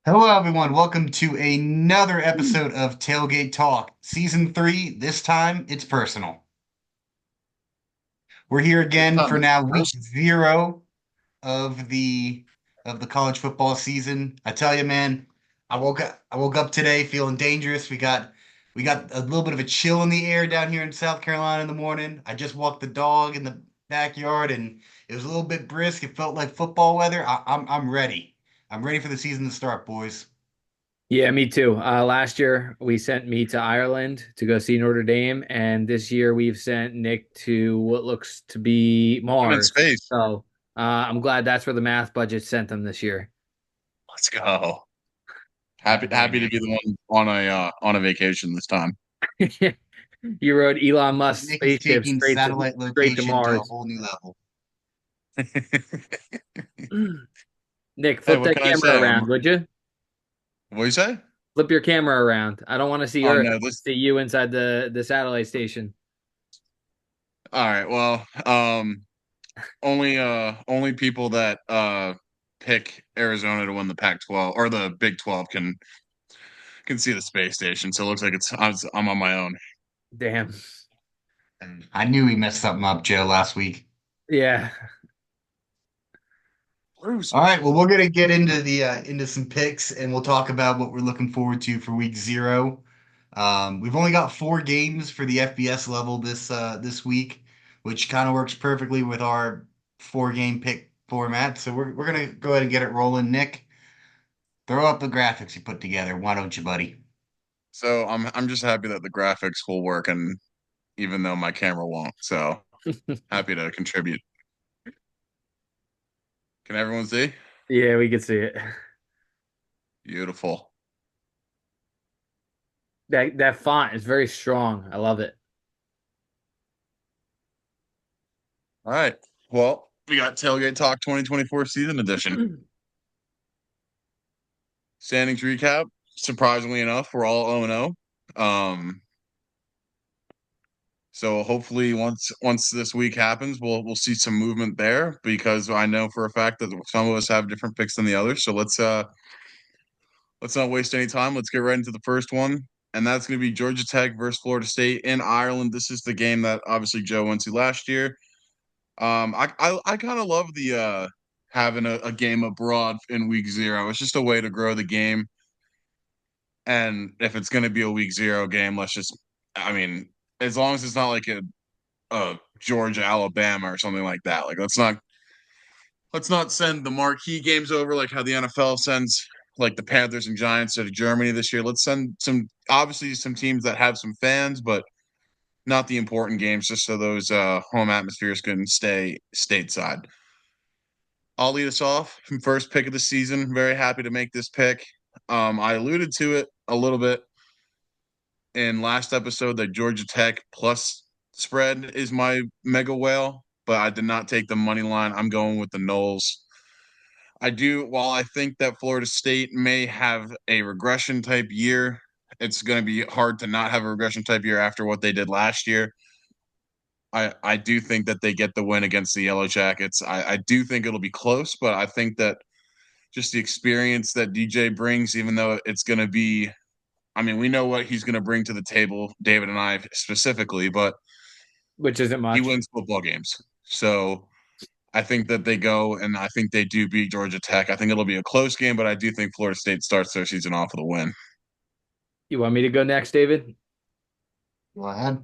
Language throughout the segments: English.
Hello, everyone. Welcome to another episode of Tailgate Talk, Season 3. This time, it's personal. We're here This again time for it's now week first. zero of the college football season. I tell you, man, I woke up today feeling dangerous. We got a little bit of a chill in the air down here in South Carolina in the morning. I just walked the dog in the backyard and it was a little bit brisk. It felt like football weather. I'm ready. I'm ready for the season to start, boys. Yeah, me too. Last year we sent me to Ireland to go see Notre Dame, and this year we've sent Nick to what looks to be I'm in Mars. space. I'm glad that's where the math budget sent him this year. Let's go. That boy Happy to Nick. be the one on a vacation this time. You rode Elon Musk's Nick is spaceship taking satellite straight to location to a Mars. whole new level. Nick, Hey, flip what that can I camera say? around, would you? What do you say? Flip your camera around. I don't want to see Oh Earth. I no, want to this. see you inside the satellite station. All right. Well, only people that pick Arizona to win the Pac-12 or the Big 12 can see the space station. So it looks like I'm on my own. Damn. And I knew he messed something up, Joe, last week. Yeah. Bruce. All right, well, we're gonna get into the into some picks, and we'll talk about what we're looking forward to for week zero. We've only got 4 games for the FBS level this week, which kind of works perfectly with our 4 game pick format. So we're gonna go ahead and get it rolling. Nick, throw up the graphics you put together. Why don't you, buddy? So I'm just happy that the graphics will work, and even though my camera won't, so happy to contribute. Can everyone see? Yeah, we could see it. Beautiful. That font is very strong. I love it. All right. Well, we got Tailgate Talk 2024 season edition. Standings recap. Surprisingly enough, we're all 0-0. So hopefully once this week happens, we'll see some movement there because I know for a fact that some of us have different picks than the others. So let's not waste any time. Let's get right into the first one. And that's going to be Georgia Tech versus Florida State in Ireland. This is the game that obviously Joe went to last year. I kind of love the having a game abroad in week zero. It's just a way to grow the game. And if it's going to be a week zero game, I mean, as long as it's not like a Georgia Alabama or something like that. Like let's not send the marquee games over like how the NFL sends like the Panthers and Giants to Germany this year. Let's send some obviously some teams that have some fans, but not the important games, just so those home atmospheres can stay stateside. I'll lead us off. First pick of the season. Very happy to make this pick. I alluded to it a little bit in last episode that Georgia Tech plus spread is my mega whale, but I did not take the money line. I'm going with the Knowles. While I think that Florida State may have a regression type year, it's going to be hard to not have a regression type year after what they did last year. I do think that they get the win against the Yellow Jackets. I do think it'll be close, but I think that just the experience that DJ brings, even though it's going to be, I mean, we know what he's going to bring to the table, David and I specifically, but Which isn't he much. wins football games. So I think that they go and I think they do beat Georgia Tech. I think it'll be a close game, but I do think Florida State starts their season off with a win. You want me to go next, David? Go ahead.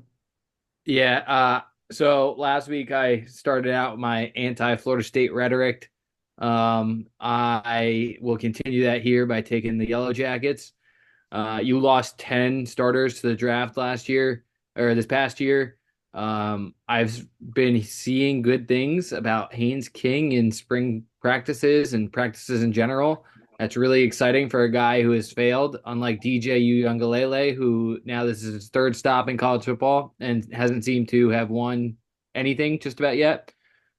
Yeah. So last week I started out my anti-Florida State rhetoric. I will continue that here by taking the Yellow Jackets. You lost 10 starters to the draft last year or this past year. I've been seeing good things about Haynes King in spring practices and practices in general. That's really exciting for a guy who has failed, unlike DJ Uiagalelei, who now this is his third stop in college football and hasn't seemed to have won anything just about yet.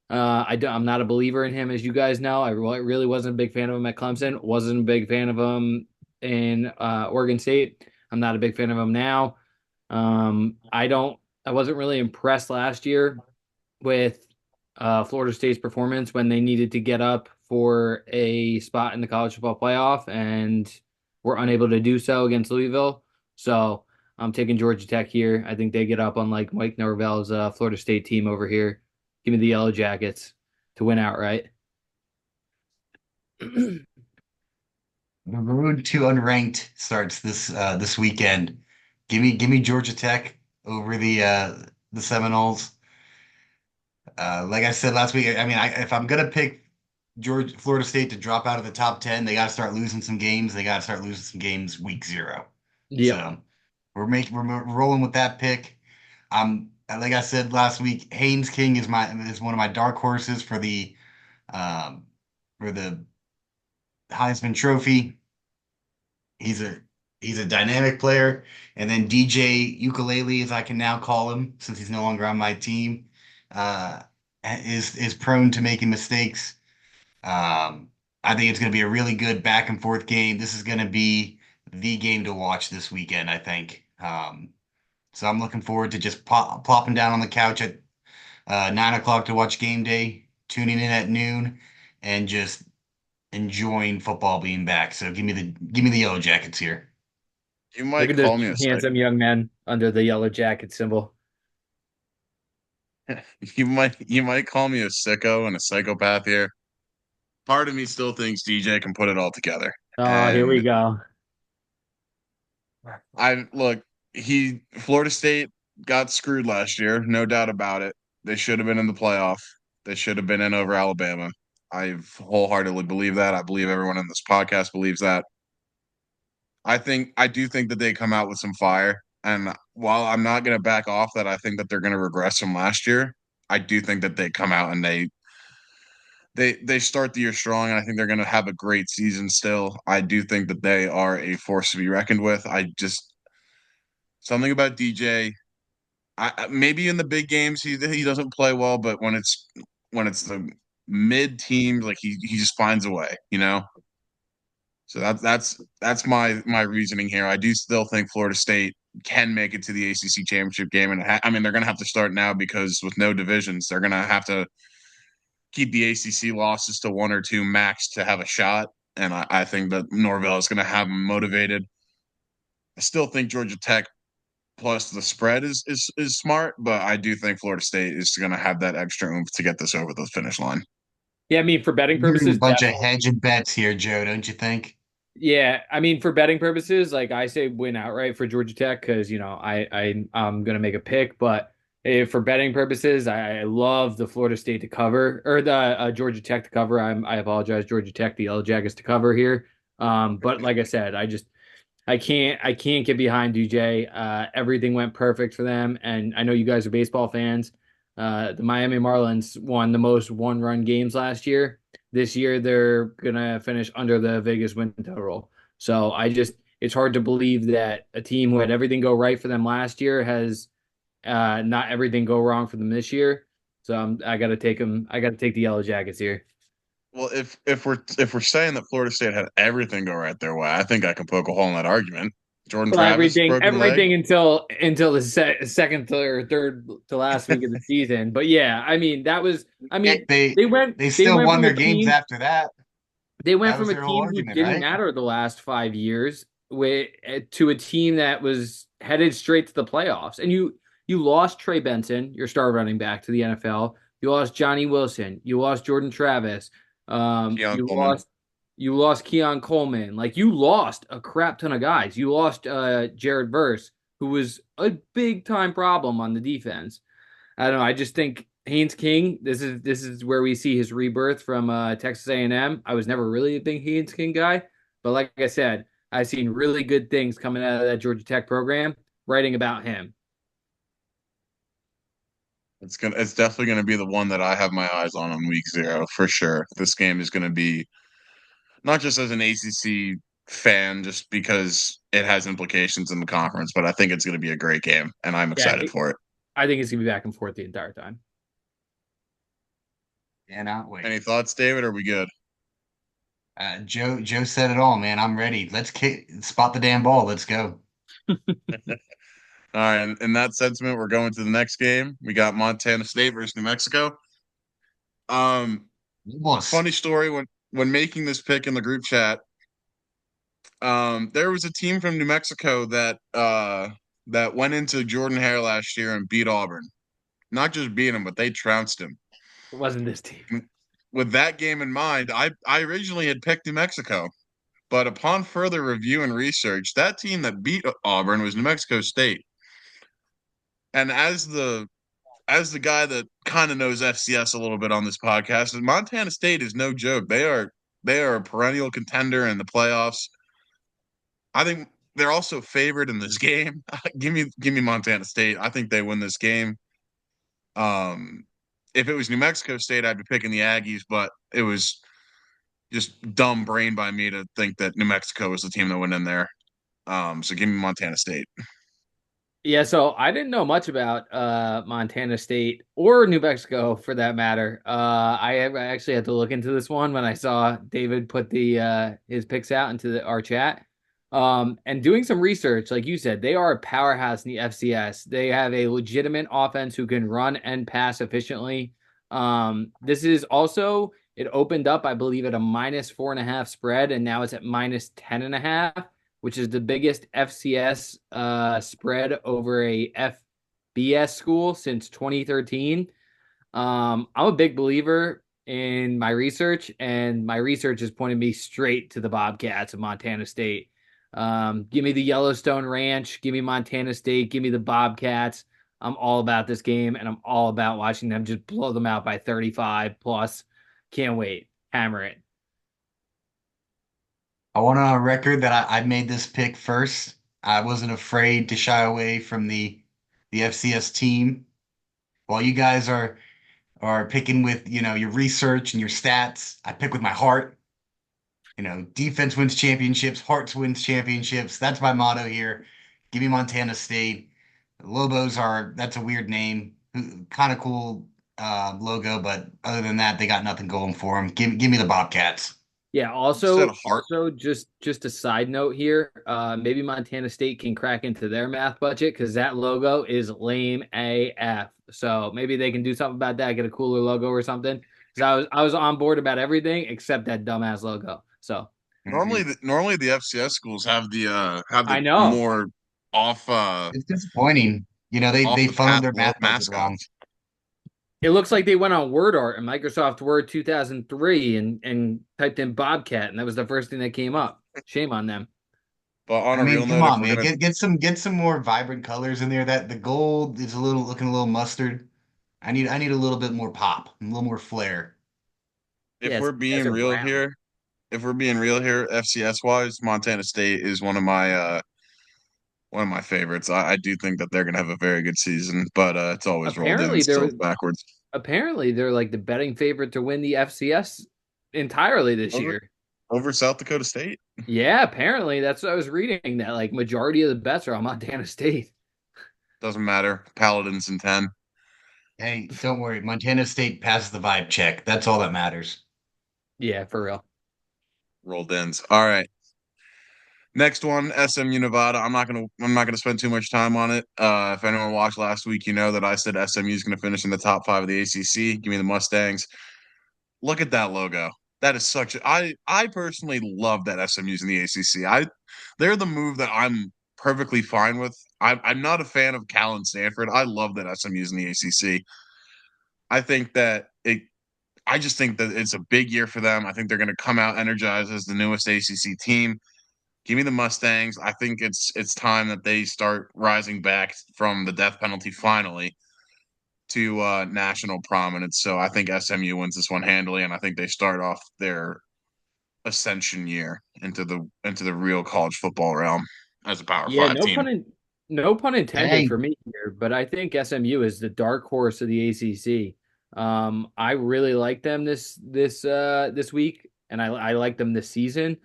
I'm not a believer in him, as you guys know. I really wasn't a big fan of him at Clemson. Wasn't a big fan of him in Oregon State. I'm not a big fan of him now. I don't. I wasn't really impressed last year with Florida State's performance when they needed to get up for a spot in the college football playoff, and we're unable to do so against Louisville. So I'm taking Georgia Tech here. I think they get up on like Mike Norvell's Florida State team over here. Give me the Yellow Jackets to win outright. The road to unranked starts this weekend. Give me Georgia Tech over the Seminoles. Like I said last week, I mean, if I'm gonna pick Florida State to drop out of the top 10, they got to start losing some games. They got to start losing some games week 0. Yep. So we're rolling with that pick. Like I said last week, Haynes King is one of my dark horses um for the Heisman Trophy. He's a he's a dynamic player. And then DJ Ukulele, as I can now call him, since he's no longer on my team, uh, is prone to making mistakes. I think it's going to be a really good back and forth game. This is going to be the game to watch this weekend, I think. So I'm looking forward to just plopping down on the couch at 9 o'clock to watch game day, tuning in at noon, and just enjoying football being back. So give me the Yellow Jackets here. You Look might at those call me two a psych- handsome young men under the Yellow Jacket symbol. you might call me a sicko and a psychopath here. Part of me still thinks DJ can put it all together. Oh, here we And go. I look, he Florida State got screwed last year, no doubt about it. They should have been in the playoff. They should have been in over Alabama. I wholeheartedly believe that. I believe everyone in this podcast believes that. I do think that they come out with some fire. And while I'm not going to back off that I think that they're going to regress from last year, I do think that they come out and they start the year strong, and I think they're going to have a great season still. I do think that they are a force to be reckoned with. I just something about DJ. Maybe in the big games he doesn't play well, but when it's the mid teams, like he just finds a way, you know. So that's my reasoning here. I do still think Florida State can make it to the ACC championship game, and I mean they're going to have to start now because with no divisions, they're going to have to keep the ACC losses to 1 or 2 max to have a shot. And I think that Norvell is going to have them motivated. I still think Georgia Tech plus the spread is smart, but I do think Florida State is going to have that extra oomph to get this over the finish line. Yeah, I mean, for betting You're doing a purposes, bunch of definitely. hedge and bets here, Joe, don't you think? Yeah, I mean, for betting purposes, like I say, win outright for Georgia Tech because I'm gonna make a pick, but for betting purposes, I love the Florida State to cover or the Georgia Tech to cover. I apologize, Georgia Tech, the Yellow Jackets to cover here. But like I said, I can't get behind DJ. Everything went perfect for them, and I know you guys are baseball fans. The Miami Marlins won the most one-run games last year. This year, they're gonna finish under the Vegas win total. So it's hard to believe that a team who had everything go right for them last year has not everything go wrong for them this year. So I got to take them. I got to take the Yellow Jackets here. Well, if we're saying that Florida State had everything go right their way, I think I can poke a hole in that argument. Jordan Well, Travis everything, broken leg. everything until the second or third to last week of the season. But yeah, I mean that was. I Yeah, mean they they went they they still went won from a their games team after that. they went That from was a their whole team who argument, didn't right? matter the last 5 years with to a team that was headed straight to the playoffs. And you lost Trey Benson, your star running back, to the NFL. You lost Johnny Wilson. You lost Jordan Travis. Keon You Coleman. lost Keon Coleman. Like you lost a crap ton of guys. You lost Jared Verse, who was a big time problem on the defense. I don't know. I just think Haynes King. This is where we see his rebirth from Texas A&M. I was never really a big Haynes King guy, but like I said, I've seen really good things coming out of that Georgia Tech program. Writing about him. It's definitely gonna be the one that I have my eyes on week 0 for sure. This game is gonna be not just as an ACC fan, just because it has implications in the conference, but I think it's gonna be a great game, and I'm Yeah, excited for it. I think it's gonna be back and forth the entire time. Cannot wait. Any thoughts, David? Are we good? Joe said it all, man. I'm ready. Let's spot the damn ball. Let's go. All right, and in that sentiment, we're going to the next game. We got Montana State versus New Mexico. Um, Almost. funny story when making this pick in the group chat, there was a team from New Mexico that went into Jordan Hare last year and beat Auburn. Not just beat him, but they trounced him. It wasn't this team. With that game in mind, I originally had picked New Mexico, but upon further review and research, that team that beat Auburn was New Mexico State. And as the guy that kind of knows FCS a little bit on this podcast, Montana State is no joke. They are a perennial contender in the playoffs. I think they're also favored in this game. Give me Montana State. I think they win this game. If it was New Mexico State, I'd be picking the Aggies, but it was just dumb brain by me to think that New Mexico was the team that went in there. So give me Montana State. Yeah, so I didn't know much about Montana State or New Mexico for that matter. I actually had to look into this one when I saw David put the his picks out into our chat. And doing some research, like you said, they are a powerhouse in the FCS. They have a legitimate offense who can run and pass efficiently. This is also it opened up, I believe, at a -4.5 spread, and now it's at -10.5, which is the biggest FCS spread over a FBS school since 2013. I'm a big believer in my research, and my research has pointed me straight to the Bobcats of Montana State. Give me the Yellowstone Ranch, give me Montana State, give me the Bobcats. I'm all about this game, and I'm all about watching them just blow them out by 35 plus. Can't wait. Hammer it. I want on record that I made this pick first. I wasn't afraid to shy away from the FCS team. While you guys are picking with, your research and your stats, I pick with my heart. Defense wins championships, hearts wins championships. That's my motto here. Give me Montana State. That's a weird name. Kind of cool logo, but other than that, they got nothing going for them. Give me the Bobcats. Yeah, You said also heart. also just a side note here, maybe Montana State can crack into their math budget because that logo is lame AF. So maybe they can do something about that, get a cooler logo or something. Because I was on board about everything except that dumbass logo. So Normally the FCS schools have the I know. more off uh It's disappointing. off They the funneled path their math budget wrong. mascots. It looks like they went on Word Art and Microsoft Word 2003 and typed in Bobcat, and that was the first thing that came up. Shame on them. But on I a mean, real come note, if on, we're man. gonna Get some more vibrant colors in there. That the gold is looking a little mustard. I need a little bit more pop, a little more flair. if Yeah, we're it's being desert real brown. here, if we're being real here, FCS wise, Montana State is one of my favorites. I do think that they're gonna have a very good season, but it's always rolled in Apparently still they're backwards. apparently they're like the betting favorite to win the FCS entirely this Over year. over South Dakota State. Yeah, apparently that's what I was reading that like majority of the bets are on Montana State. Doesn't matter. Paladins in 10. Hey, don't worry. Montana State passes the vibe check. That's all that matters. Yeah, for real. Rolled ins. All right. Next one, SMU Nevada. I'm not gonna spend too much time on it. If anyone watched last week, you know that I said SMU is gonna finish in the top five of the ACC. Give me the Mustangs. Look at that logo. That is I personally love that SMU's in the ACC. They're the move that I'm perfectly fine with. I'm not a fan of Cal and Stanford. I love that SMU's in the ACC. I think that it I just think that it's a big year for them. I think they're going to come out energized as the newest ACC team. Give me the Mustangs. I think it's time that they start rising back from the death penalty finally to national prominence. So I think SMU wins this one handily, and I think they start off their ascension year into the real college football realm as a Power Yeah, Five team. no pun intended Dang. for me here, but I think SMU is the dark horse of the ACC. I really like them this week, and I like them this season.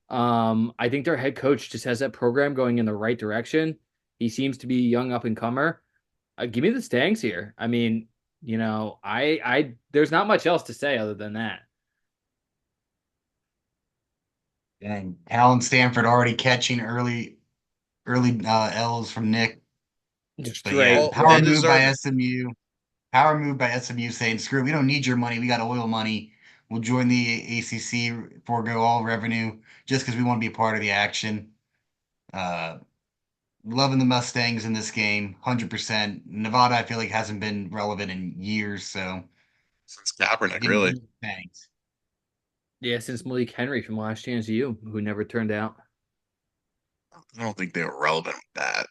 I think their head coach just has that program going in the right direction. He seems to be a young up and comer. Give me the Stangs here. I mean, I there's not much else to say other than that. Dang. Cal Stanford already catching early L's from Nick. Just But yeah, straight. Well, they deserve it. Power move by SMU saying, screw it, we don't need your money. We got oil money. We'll join the ACC, forego all revenue just because we want to be a part of the action. Uh, Loving the Mustangs in this game, 100%. Nevada, I feel like hasn't been relevant in years, so Since Kaepernick, give me really. the Mustangs. Yeah, since Malik Henry from Last Chance U, who never turned out. I don't think they were relevant with that.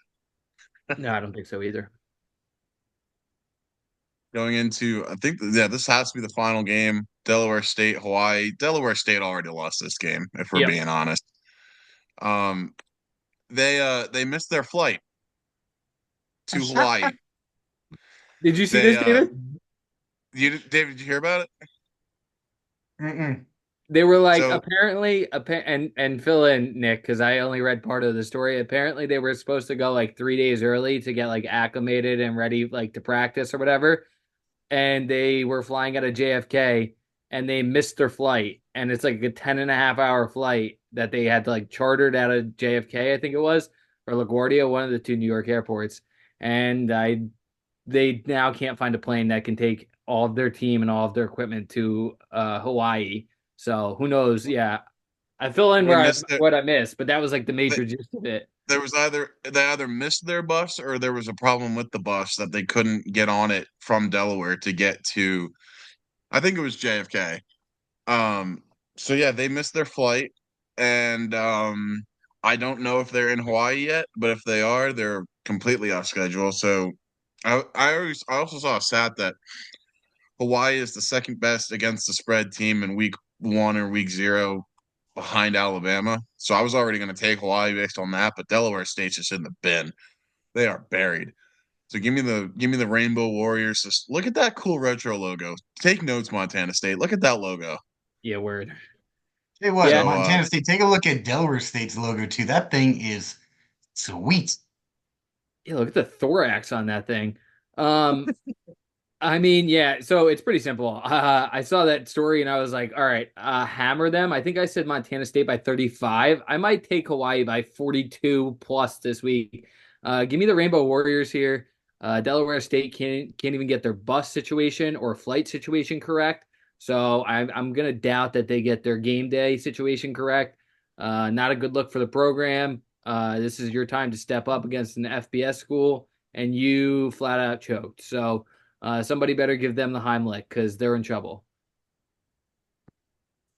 No, I don't think so either. Going into, I think, yeah, this has to be the final game. Delaware State, Hawaii. Delaware State already lost this game, if we're Yep. being honest. Um, they missed their flight to Hawaii. Did you see They this, David? David, did you hear about it? Mm-mm. They were like So apparently, and fill in Nick because I only read part of the story. Apparently, they were supposed to go like 3 days early to get like acclimated and ready like to practice or whatever. And they were flying out of JFK and they missed their flight. And it's like a 10 and a half hour flight that they had to like chartered out of JFK, I think it was, or LaGuardia, one of the two New York airports. And they now can't find a plane that can take all of their team and all of their equipment to Hawaii. So who knows? Yeah, I fill in they where I missed it. what I missed, but that was like the major gist of it. There was either they either missed their bus or there was a problem with the bus that they couldn't get on it from Delaware to get to, I think it was JFK. Um, so yeah, they missed their flight, and I don't know if they're in Hawaii yet, but if they are, they're completely off schedule. So I also saw a stat that Hawaii is the second best against the spread team in week one or week zero behind Alabama. So I was already going to take Hawaii based on that, but Delaware State's just in the bin. They are buried. So give me the Rainbow Warriors. Just look at that cool retro logo. Take notes, Montana State. Look at that logo. Yeah, word. Tell you what, Yeah, So Montana State, take a look at Delaware State's logo too. That thing is sweet. yeah. Look at the thorax on that thing. Um, I mean, yeah, so it's pretty simple. I saw that story and I was like, all right, hammer them. I think I said Montana State by 35. I might take Hawaii by 42 plus this week. Give me the Rainbow Warriors here. Delaware State can't even get their bus situation or flight situation correct. So I'm gonna doubt that they get their game day situation correct. Not a good look for the program. This is your time to step up against an FBS school, and you flat out choked. So somebody better give them the Heimlich because they're in trouble.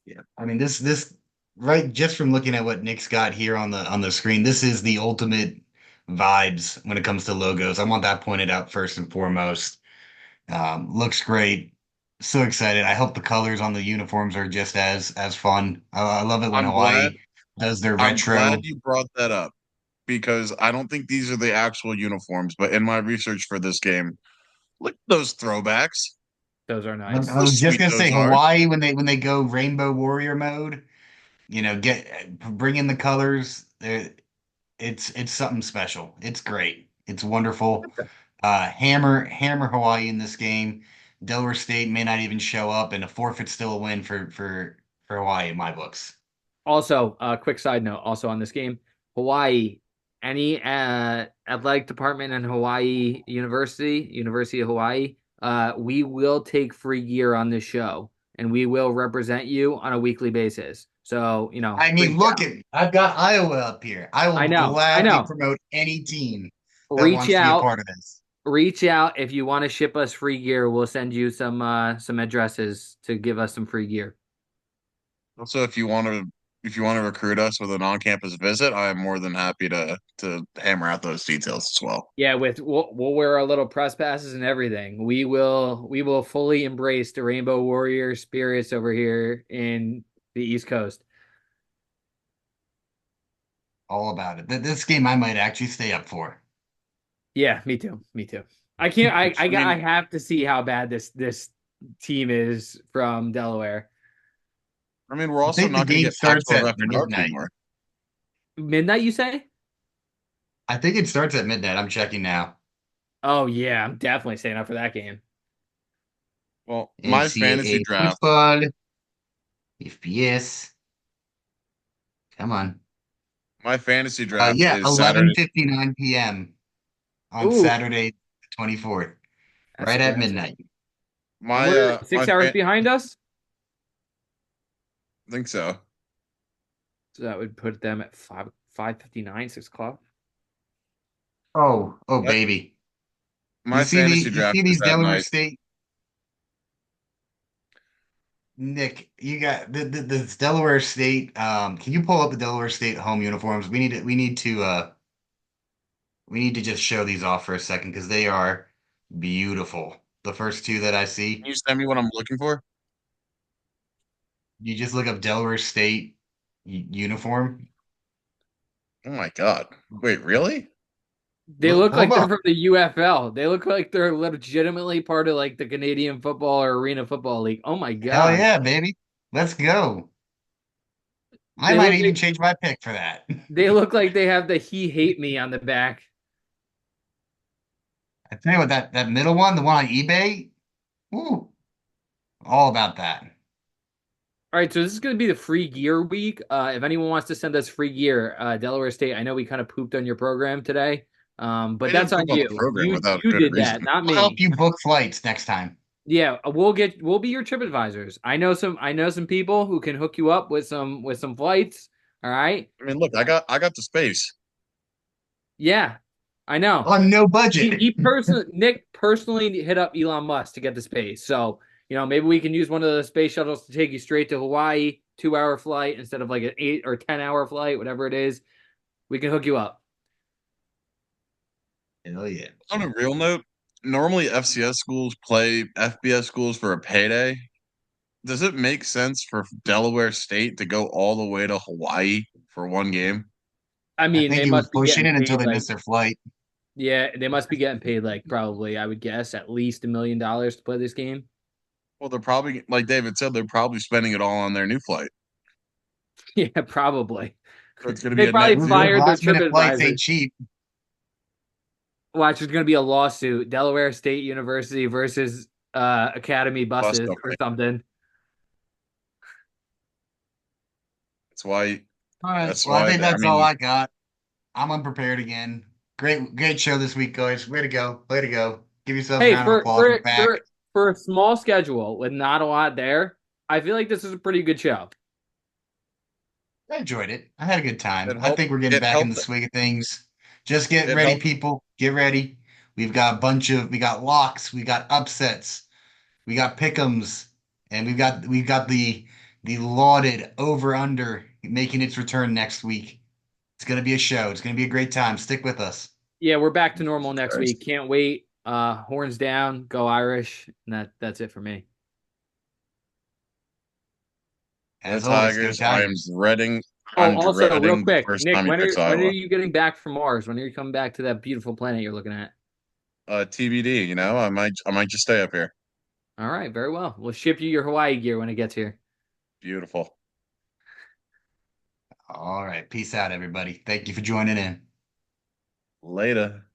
Yeah. I mean, this right just from looking at what Nick's got here on the screen, this is the ultimate vibes when it comes to logos. I want that pointed out first and foremost. Looks great. So excited. I hope the colors on the uniforms are just as fun. I love it when I'm glad Hawaii does their I'm glad retro. you brought that up because I don't think these are the actual uniforms, but in my research for this game, look at those throwbacks. Those are I, nice. I How was just sweet gonna say those are. Hawaii when they go Rainbow Warrior mode, get bring in the colors. It's something special. It's great. It's wonderful. Hammer Hawaii in this game. Delaware State may not even show up, and a forfeit's still a win for Hawaii in my books. Also, quick side note, also on this game, Hawaii, any athletic department in Hawaii University of Hawaii, we will take free gear on this show, and we will represent you on a weekly basis. So, I mean, reach look out. at I've got Iowa up here. I will I gladly know. promote any team that Reach wants to be a out, part of this. reach out if you want to ship us free gear. We'll send you some addresses to give us some free gear. Also, if you want to recruit us with an on-campus visit, I am more than happy to hammer out those details as well. Yeah, we'll wear our little press passes and everything. We will fully embrace the Rainbow Warrior spirits over here in the East Coast. All about it. This game I might actually stay up for. Yeah, me too. Me too. I can't. I I mean, have to see how bad this team is from Delaware. we're I also think the not going to game get starts Pac-12 at after dark midnight. anymore. Midnight, you say? I think it starts at midnight. I'm checking now. Oh yeah, I'm definitely staying up for that game. Well, my fantasy NCAA draft, football, FBS. Come on. my fantasy draft Yeah, is Saturday. 11:59 p.m. on Ooh, Saturday, the 24th, that's right at aggressive. midnight. And My we're my 6 hours fan, behind us. I think so. So that would put them at 5:59, 6 o'clock. Oh, That, baby. my fantasy You draft see is these that Delaware night. State Nick, you got the Delaware State. Can you pull up the Delaware State home uniforms? We need to just show these off for a second because they are beautiful. The first two that I Can see, you send me what I'm looking for? you just look up Delaware State uniform. Oh my God. Wait, really? They look Pull them like they're up. from the UFL. They look like they're legitimately part of like the Canadian Football or Arena Football League. Oh my Hell God. yeah, baby. Let's go. I They might look even like change my pick for that. they look like they have the "He Hate Me" on the back. I tell you what, that middle one, the one on eBay, ooh, all about that. All right, so this is going to be the free gear week. If anyone wants to send us free gear, Delaware State, I know we kind of pooped on your program today, but We that's didn't on poop on the you. program without You good did reason. that, not I'll help me. you book flights next time. Yeah, we'll be your trip advisors. I know some people who can hook you up with some flights. All right. I mean, look, I got the space. Yeah, I know. On no budget. Nick personally hit up Elon Musk to get the space. So, maybe we can use one of the space shuttles to take you straight to Hawaii, 2 hour flight instead of like an 8 or 10 hour flight, whatever it is. We can hook you up. Hell yeah. On a real note, normally FCS schools play FBS schools for a payday. Does it make sense for Delaware State to go all the way to Hawaii for one game? I I mean, think they he was must be pushing getting it until paid they missed their flight. yeah, they must be getting paid like probably, I would guess, at least $1 million to play this game. Well, they're probably, like David said, they're probably spending it all on their new flight. Yeah, probably. So it's going to be They a net probably Those zero. fired their last trip minute flights ain't advisors. cheap. Watch, there's going to be a lawsuit, Delaware State University versus Academy Bus buses or company. something. That's why. All right. That's Well, I why. think I that's all mean, I got. I'm unprepared again. Great show this week, guys. Way to go. Way to go. Give yourselves a Hey, round of applause from the back. for a small schedule with not a lot there, I feel like this is a pretty good show. I enjoyed it. I had a good time. it I helped. think we're getting It back in the helped. swing of things. Just get It ready, helped. people. Get ready. We got locks, we got upsets, we got pick'ems, and we've got the lauded over under making its return next week. It's gonna be a show. It's gonna be a great time. Stick with us. Yeah, we're back to normal next Christ. week. Can't wait. Horns down, go Irish. And that's it for me. The As always, go Tigers. Tigers. Oh, I'm also, real dreading the quick, first Nick, time he picks when are Iowa. you getting back from Mars? When are you coming back to that beautiful planet you're looking at? TBD. I might just stay up here. All right, very well. We'll ship you your Hawaii gear when it gets here. Beautiful. All right. Peace out, everybody. Thank you for joining in. Later.